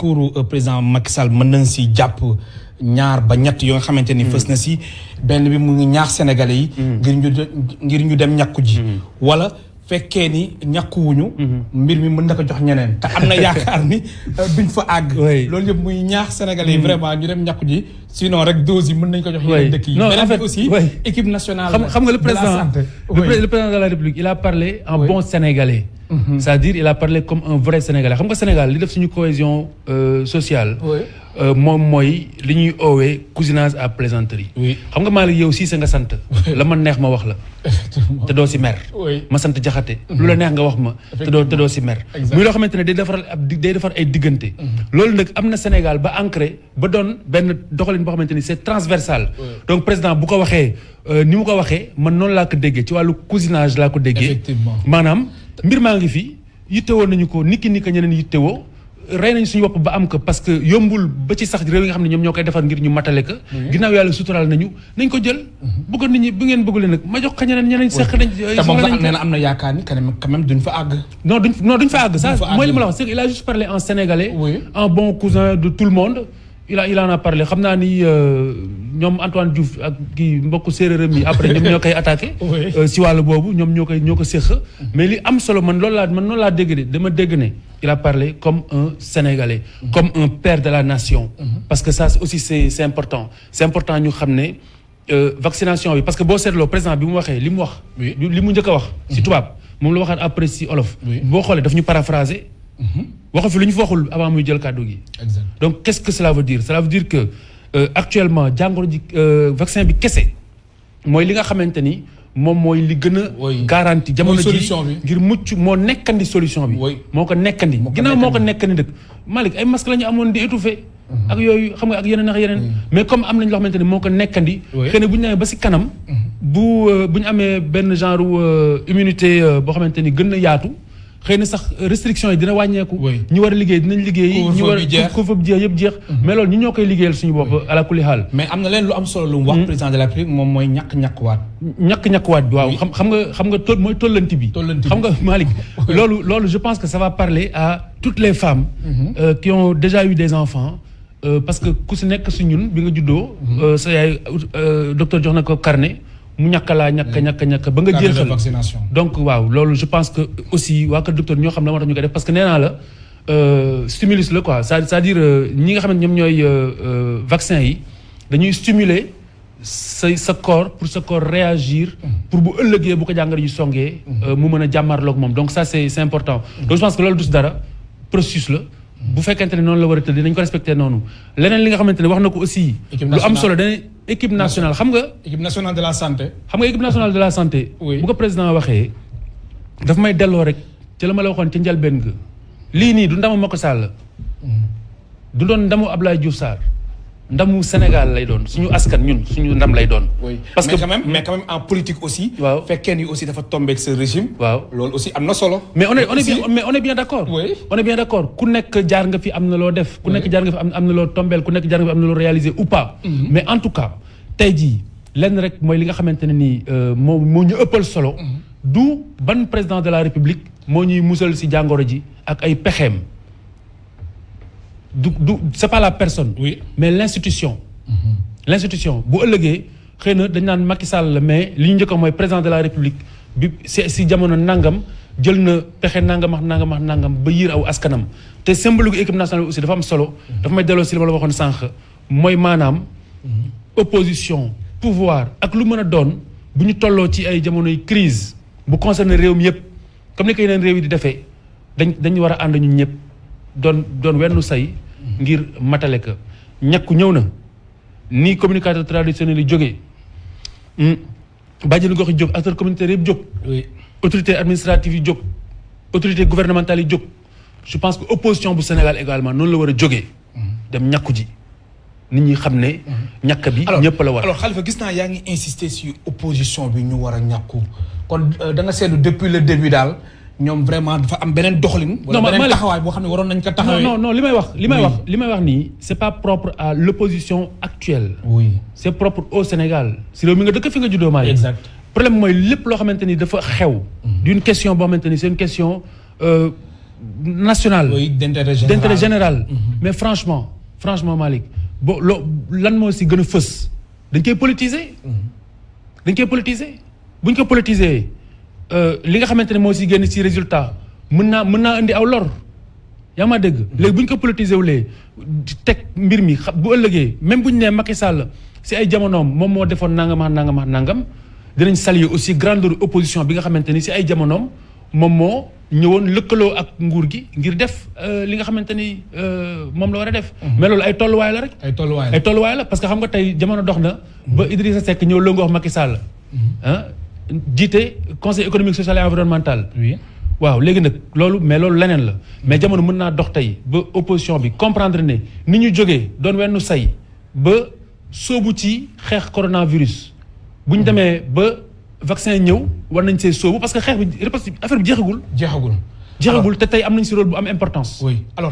discours président Macky Sall mën nañ si jàpp ñaar ba ñett yoo nga xamante ni fës na si benn bi mu ngi ñaax sénégalais yi ngir ñu dem ñàkku ji wala fekkee ni ñàkkuwuñu mbir mi mën na ko jox ñeneen te am na yaakaar ni duñ fa àgg loolu yëpp muy ñaax sénégalais yi vraiment ñu dem ñàkku ji sinon rek dose yi mën nañ ko jox yeneen dëkk yi beneen bi aussi équipe nationale xam nga le président de la République il a parlé en bon sénégalais c'est-à-dire il a parlé comme un vrai sénégalais xam nga Sénégal li def suñu cohésion sociale moom mooy li ñuy oowee cousinage à plaisanterie xam nga Malick yow Cissé nga sant la ma neex ma wax la te doo si mer ma sant Jaxate lu la neex nga wax ma te doo si mer muy loo xamante ne day defar ay diggante loolu nag am na Sénégal ba ancré ba doon benn doxalin boo xamante ni c'est transversal donc président bu ko waxee ni mu ko waxee man noonu laa ko déggee ci wàllu cousinage laa ko déggee maanaam mbir maa ngi fi yittewoo nañu ko nit ki ñeneen yittewoo rey nañ suñu bopp ba am ko parce que yombul ba ci sax réew yi nga xam ne ñoom ñoo koy defar ngir ñu matale ko ginnaaw yàlla suturaal nañ ko jël bu ko nit ñi bu ngeen bëggule nag ma jox ko ñeneen seq nañ te moom sax nee na am na yaakaar ni quand même duñ fa àgg non duñ fa àgg ça mooy li ma la wax c'est il a juste parlé en sénégalais en bon cousin de tout le monde il en a parlé xam naa ni ñoom Antoine Diouf ak kii mbokku séeréeram yi après ñoom ñoo koy attaqué si wàllu boobu ñoom ñoo ko séq mais li am solo man noonu laa dégg de dama dégg ne il a parlé comme un Sénégalais comme un père de la nation parce que ça aussi c'est important ñu xam ne vaccination bi parce que boo seetloo président bi mu waxee li mu wax li mu njëkk a wax si tubaab moom la waxaat après si olof boo xoolee daf ñu paraphraser waxu fi lu ñu fa waxul avant muy jël kàddu gi donc qu'est-ce que cela veut dire que actuellement jàngoro ji vaccin bi kese mooy li nga xamante ni moom mooy li gën a garantie jamono ji ngir mucc moo nekkandi solution bi moo ko nekkandi ginnaaw moo ko nekkandi dëkk Malick ay masque la ñu amoon di étouffé ak yooyu xam nga ak yeneen mais comme am nañ loo xamante ni moo ko nekkandi xëy na bu ñu demee ba si kanam bu ñu amee benn genre immunité boo xamante ni gën na yaatu xëy na sax restriction yi dina wàññeeku ñi war a liggéey dinañ liggéey ñi war a couvre-feu bi jeex yëpp jeex mais loolu ñi ñoo koy liggéeyal suñu bopp ala kulli xaal mais am na leen lu am solo lu mu wax président de la République moom mooy ñàkk-ñàkkuwaat bi waaw xam nga mooy tollanti bi xam nga Malick loolu je pense que ça va parler à toutes les femmes qui ont déjà eu des enfants parce que ku si nekk si ñun bi nga juddoo sa yaay docteur jox na ko carnet mu ñàkk ba nga jeexal donc waaw loolu je pense que aussi waa kër docteur ñoo xam ne moo tax ñu koy def parce que nee naa la stimulus la quoi c'est-à-dire ñi nga xam ne ñoom ñooy vaccin yi dañuy stimuler sa corps pour sa corps réagir pour bu ëllëgee bu ko jàngoro ji songee mu mën a jàmmarloog moom donc ça c'est important donc je pense que loolu du si dara processus la bu fekkente ne noonu la war a tëdd dañ ko respecté noonu leneen li nga xamante ne wax na ko aussi lu am solo dañuy équipe nationale xam nga équipe nationale de la santé équipe nationale de la santé bu ko président waxee daf may delloo rek ci la ma la waxoon ca njëlbéen ga lii nii du ndamu Macky Sall du doon ndamu Abdoulaye Diouf Sarr ndamu Sénégal lay doon suñu askan ñun suñu ndam lay doon. parce que mais quand même en politique aussi. waaw fekkee ni aussi dafa tombé ak ce régime. waaw loolu aussi am na solo. mais on est bien d'accord. on est bien d'accord ku nekk jaar nga fi am na loo def. ku nekk jaar nga fi am na loo tombeel ku nekk jaar nga fi am na loo réaliser ou pas. mais en tout cas tey jii lenn rek mooy li nga xamante ne nii moo ñu ëppal solo. du ban président de la République moo ñuy musal ci jàngoro ji ak ay pexeem. du c'est pas la personne. mais l'institution. l'institution bu ëllëgee xëy na dañ naan Macky Sall la mais li ñu njëkk mooy président de la République bi si jamono nangam jël na pexe nangam ak nangam ba yiir aw askanam te symbole équipe nationale aussi dafa am solo. dafa may delloo si li ma la waxoon sànq mooy maanaam. opposition pouvoir ak lu mën a doon bu ñu tolloo ci ay jamonoy crise bu concerné réew mi yëpp comme ni ko yeneen réew yi di defee dañu war a ànd ñun ñëpp. doon wenn say ngir matale ka ñàkku ñëw na ni communicateur traditionnel yi jógee bàjjenu gox yi jóg acteurs communautaires yëpp jóg autorité administrative yi jóg autorité gouvernementale yi jóg je pense que opposition bu Sénégal également noonu la war a jógee dem ñàkku ji nit ñi xam ne ñàkk bi ñëpp la war alors Khalifa gis naa yaa ngi insister sur opposition bi ñu war a ñàkku kon da nga seetlu depuis le début daal ñoom vraiment dafa am beneen doxalin. wala beneen taxawaay boo xam ne waroon nañ ko taxawee. non li may wax nii c'est pas propre à l'opposition actuelle. c'est propre au Sénégal. si réew mi nga dëkk fi nga juddoo maa exact problème mooy lépp loo xamante ni dafa xew. d'une question boo xamante ni c'est une question national. oui d'intérêt général. mais franchement Malick lan moo si gën a fës dañ koy politiser. buñ ko politiser li nga xamante ne moo si génn si résultat mën naa indi aw lor. yaa ma dégg léegi bu ñu ko politiser wulee teg mbir mi bu ëllëgee même bu ñu nee Macky Sall si ay jamonoom moom moo defoon nangam dinañ saluer aussi grandeur opposition bi nga xamante ni si ay jamonoom moom moo ñëwoon lëkkaloo ak nguur gi ngir def li nga xamante ni moom la war a def. mais loolu ay tolluwaay la rek. ay tolluwaay la parce que xam nga tey jamono dox na. ba Idrissa Seck ñëw lëngoo wax Macky Sall. jiite conseil économique social et environnemental. oui. waaw léegi nag loolu leneen la mais jamono mën naa dox tey ba opposition bi comprendre ne ni ñu jógee doon wenn say ba sóobu ci xeex coronavirus bu ñu demee ba vaccin ñëw war nañ see sóobu parce que xeex bi affaire bi jeexagul te tey am nañ si rôle bu am importance. oui alors.